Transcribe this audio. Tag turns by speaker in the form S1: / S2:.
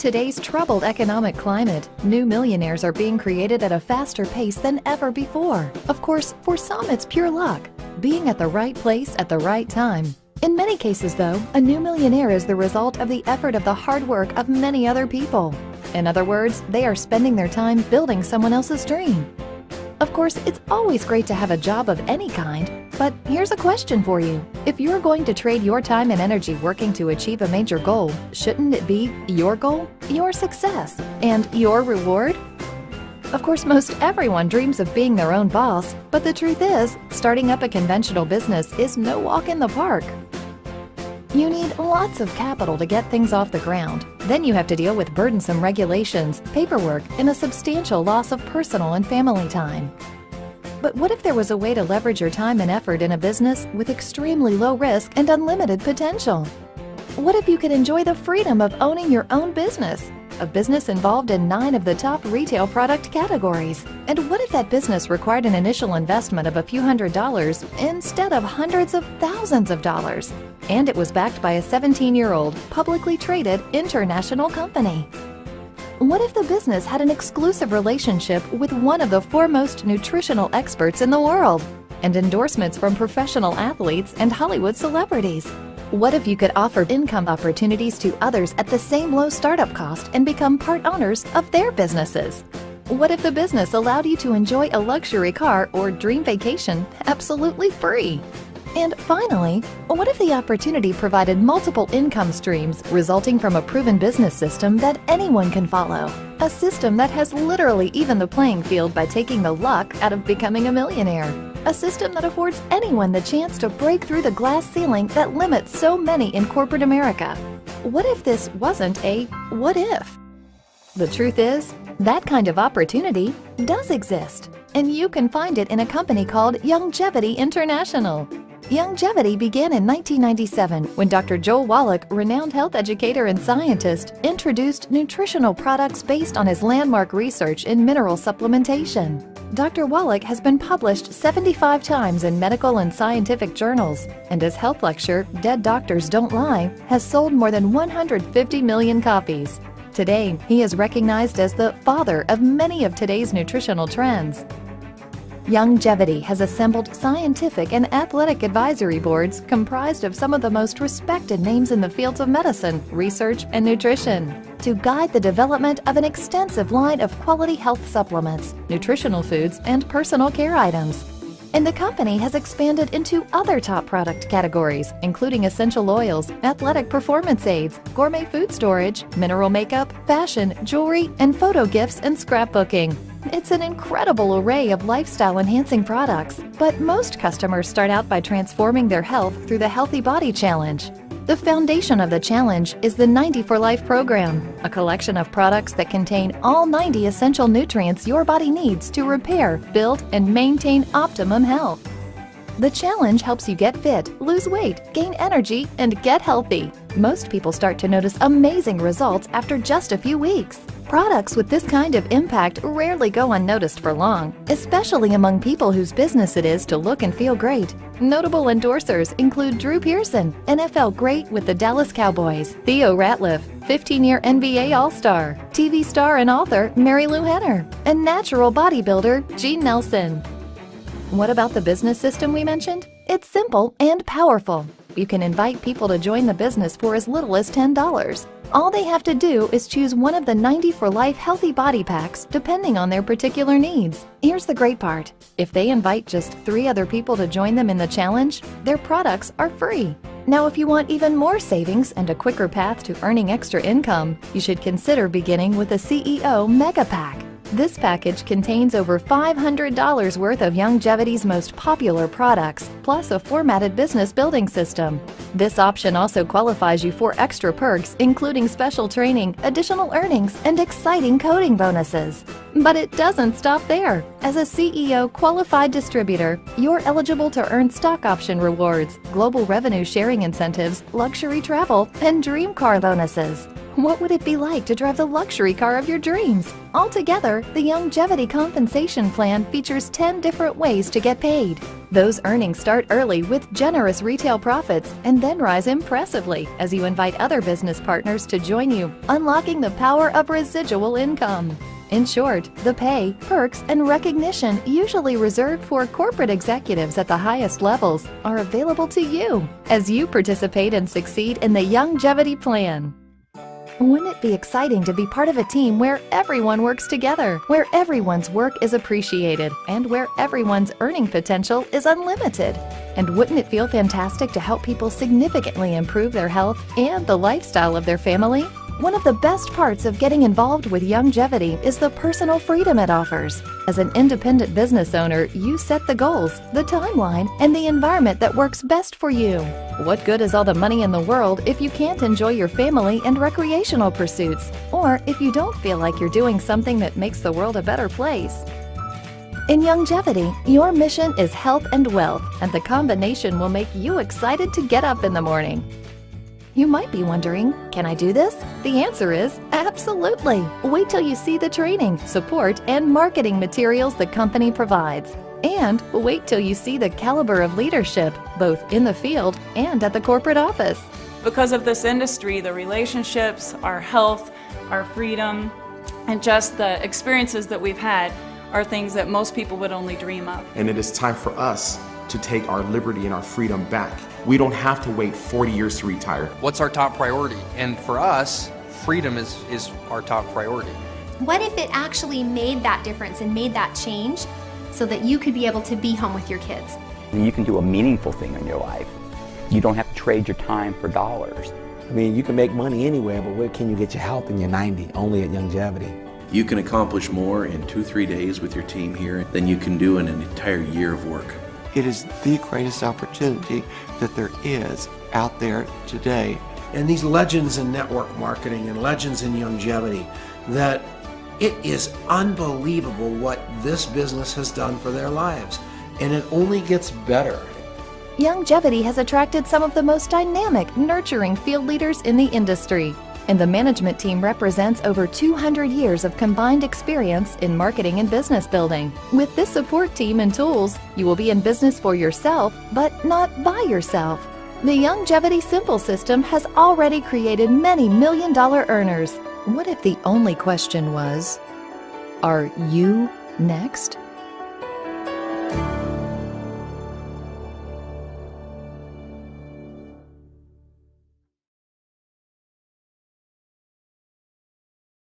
S1: today's troubled economic climate, new millionaires are being created at a faster pace than ever before. Of course, for some it's pure luck, being at the right place at the right time. In many cases, though, a new millionaire is the result of the effort of the hard work of many other people. In other words, they are spending their time building someone else's dream. Of course, it's always great to have a job of any kind, but here's a question for you. If you're going to trade your time and energy working to achieve a major goal, shouldn't it be your goal, your success, and your reward? Of course, most everyone dreams of being their own boss, but the truth is, starting up a conventional business is no walk in the park. You need lots of capital to get things off the ground. Then you have to deal with burdensome regulations, paperwork, and a substantial loss of personal and family time. But what if there was a way to leverage your time and effort in a business with extremely low risk and unlimited potential? What if you could enjoy the freedom of owning your own business? A business involved in 9 of the top retail product categories. And what if that business required an initial investment of a few $100s instead of hundreds of thousands of dollars? And it was backed by a 17-year-old, publicly traded international company. What if the business had an exclusive relationship with one of the foremost nutritional experts in the world and endorsements from professional athletes and Hollywood celebrities? What if you could offer income opportunities to others at the same low startup cost and become part owners of their businesses? What if the business allowed you to enjoy a luxury car or dream vacation absolutely free? And finally, what if the opportunity provided multiple income streams resulting from a proven business system that anyone can follow? A system that has literally evened the playing field by taking the luck out of becoming a millionaire. A system that affords anyone the chance to break through the glass ceiling that limits so many in corporate America. What if this wasn't a what if? The truth is, that kind of opportunity does exist, and you can find it in a company called Youngevity International. Youngevity began in 1997 when Dr. Joel Wallach, renowned health educator and scientist, introduced nutritional products based on his landmark research in mineral supplementation. Dr. Wallach has been published 75 times in medical and scientific journals, and his health lecture, Dead Doctors Don't Lie, has sold more than 150 million copies. Today, he is recognized as the father of many of today's nutritional trends. Youngevity has assembled scientific and athletic advisory boards comprised of some of the most respected names in the fields of medicine, research, and nutrition to guide the development of an extensive line of quality health supplements, nutritional foods, and personal care items. And the company has expanded into other top product categories, including essential oils, athletic performance aids, gourmet food storage, mineral makeup, fashion, jewelry, and photo gifts and scrapbooking. It's an incredible array of lifestyle-enhancing products, but most customers start out by transforming their health through the Healthy Body Challenge. The foundation of the challenge is the 90 for Life program, a collection of products that contain all 90 essential nutrients your body needs to repair, build, and maintain optimum health. The challenge helps you get fit, lose weight, gain energy, and get healthy. Most people start to notice amazing results after just a few weeks. Products with this kind of impact rarely go unnoticed for long, especially among people whose business it is to look and feel great. Notable endorsers include Drew Pearson, NFL great with the Dallas Cowboys, Theo Ratliff, 15-year NBA All-Star, TV star and author Mary Lou Henner, and natural bodybuilder Gene Nelson. What about the business system we mentioned? It's simple and powerful. You can invite people to join the business for as little as $10. All they have to do is choose one of the 90 for Life Healthy Body Packs, depending on their particular needs. Here's the great part. If they invite just 3 other people to join them in the challenge, their products are free. Now, if you want even more savings and a quicker path to earning extra income, you should consider beginning with a CEO Mega Pack. This package contains over $500 worth of Youngevity's most popular products, plus a formatted business building system. This option also qualifies you for extra perks, including special training, additional earnings, and exciting coding bonuses. But it doesn't stop there. As a CEO qualified distributor, you're eligible to earn stock option rewards, global revenue sharing incentives, luxury travel, and dream car bonuses. What would it be like to drive the luxury car of your dreams? Altogether, the Youngevity compensation plan features 10 different ways to get paid. Those earnings start early with generous retail profits and then rise impressively as you invite other business partners to join you, unlocking the power of residual income. In short, the pay, perks, and recognition usually reserved for corporate executives at the highest levels are available to you as you participate and succeed in the Youngevity Plan. Wouldn't it be exciting to be part of a team where everyone works together, where everyone's work is appreciated, and where everyone's earning potential is unlimited? And wouldn't it feel fantastic to help people significantly improve their health and the lifestyle of their family? One of the best parts of getting involved with Youngevity is the personal freedom it offers. As an independent business owner, you set the goals, the timeline, and the environment that works best for you. What good is all the money in the world if you can't enjoy your family and recreational pursuits, or if you don't feel like you're doing something that makes the world a better place? In Youngevity, your mission is health and wealth, and the combination will make you excited to get up in the morning. You might be wondering, can I do this? The answer is absolutely. Wait till you see the training, support, and marketing materials the company provides. And wait till you see the caliber of leadership, both in the field and at the corporate office.
S2: Because of this industry, the relationships, our health, our freedom, and just the experiences that we've had are things that most people would only dream of.
S3: And it is time for us to take our liberty and our freedom back. We don't have to wait 40 years to retire.
S4: What's our top priority? And for us, freedom is our top priority.
S5: What if it actually made that difference and made that change so that you could be able to be home with your kids?
S6: You can do a meaningful thing in your life. You don't have to trade your time for dollars.
S7: I mean, you can make money anywhere, but where can you get your health when you're 90? Only at Youngevity.
S8: You can accomplish more in 2-3 days with your team here than you can do in an entire year of work.
S9: It is the greatest opportunity that there is out there today.
S10: And these legends in network marketing and legends in Youngevity, that it is unbelievable what this business has done for their lives. And it only gets better.
S1: Youngevity has attracted some of the most dynamic, nurturing field leaders in the industry. And the management team represents over 200 years of combined experience in marketing and business building. With this support team and tools, you will be in business for yourself, but not by yourself. The Youngevity Simple system has already created many million-dollar earners. What if the only question was, are you next?